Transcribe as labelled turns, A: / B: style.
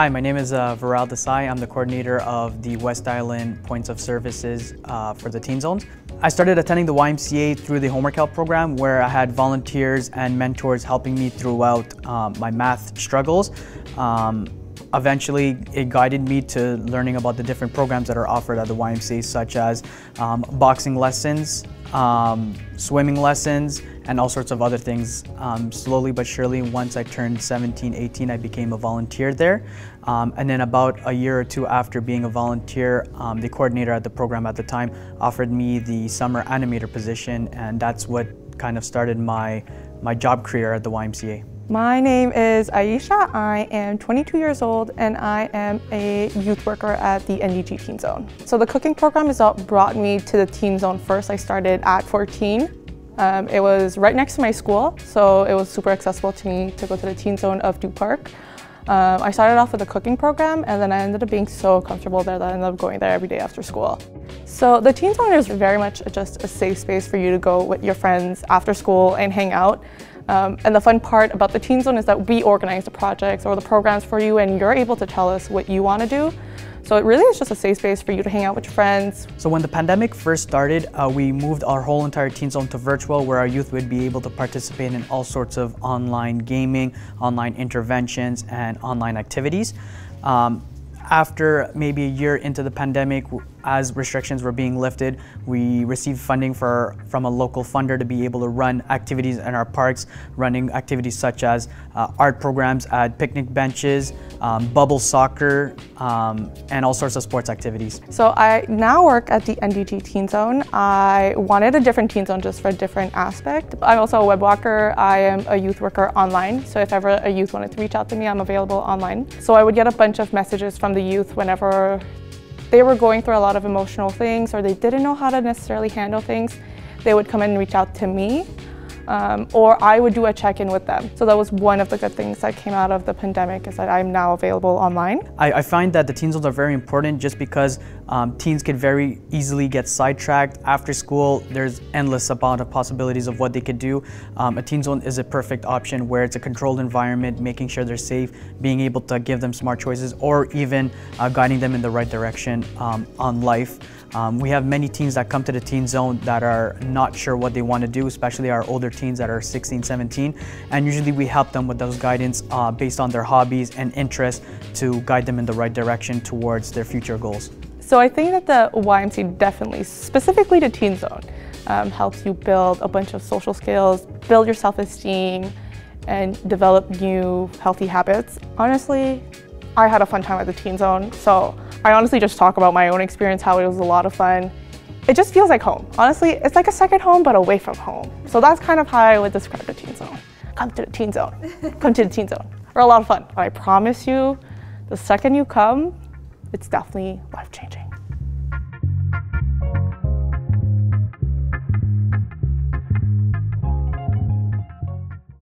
A: Hi, my name is Viral Desai. I'm the coordinator of the West Island Points of Services for the Teen Zones. I started attending the YMCA through the Homework Help program, where I had volunteers and mentors helping me throughout my math struggles. Eventually, it guided me to learning about the different programs that are offered at the YMCA, such as boxing lessons, swimming lessons, and all sorts of other things. Slowly but surely, once I turned 17, 18, I became a volunteer there. And then about a year or two after being a volunteer, the coordinator at the program at the time offered me the summer animator position, and that's what kind of started my job career at the YMCA.
B: My name is Aicha. I am 22 years old and I am a youth worker at the NDG Teen Zone. So the cooking program is what brought me to the Teen Zone first. I started at 14. It was right next to my school, so it was super accessible to me to go to the Teen Zone of Dew Park. I started off with a cooking program, and then I ended up being so comfortable there that I ended up going there every day after school. So the Teen Zone is very much just a safe space for you to go with your friends after school and hang out. And the fun part about the Teen Zone is that we organize the projects or the programs for you, and you're able to tell us what you want to do. So it really is just a safe space for you to hang out with your friends.
A: So when the pandemic first started, we moved our whole entire Teen Zone to virtual, where our youth would be able to participate in all sorts of online gaming, online interventions, and online activities. After maybe a year into the pandemic, as restrictions were being lifted, we received funding from a local funder to be able to run activities in our parks, running activities such as art programs at picnic benches, bubble soccer, and all sorts of sports activities.
B: So I now work at the NDG Teen Zone. I wanted a different Teen Zone just for a different aspect. I'm also a web walker. I am a youth worker online. So if ever a youth wanted to reach out to me, I'm available online. So I would get a bunch of messages from the youth whenever they were going through a lot of emotional things or they didn't know how to necessarily handle things. They would come and reach out to me, or I would do a check-in with them. So that was one of the good things that came out of the pandemic, is that I'm now available online.
A: I find that the Teen Zones are very important just because teens could very easily get sidetracked. After school, there's endless amount of possibilities of what they could do. A Teen Zone is a perfect option where it's a controlled environment, making sure they're safe, being able to give them smart choices, or even guiding them in the right direction on life. We have many teens that come to the Teen Zone that are not sure what they want to do, especially our older teens that are 16, 17. And usually we help them with those guidance based on their hobbies and interests to guide them in the right direction towards their future goals.
B: So I think that the YMCA definitely, specifically the Teen Zone, helps you build a bunch of social skills, build your self-esteem, and develop new healthy habits. Honestly, I had a fun time at the Teen Zone, so I honestly just talk about my own experience, how it was a lot of fun. It just feels like home. Honestly, it's like a second home, but away from home. So that's kind of how I would describe the Teen Zone. Come to the Teen Zone. Come to the Teen Zone. We're a lot of fun. I promise you, the second you come, it's definitely life-changing.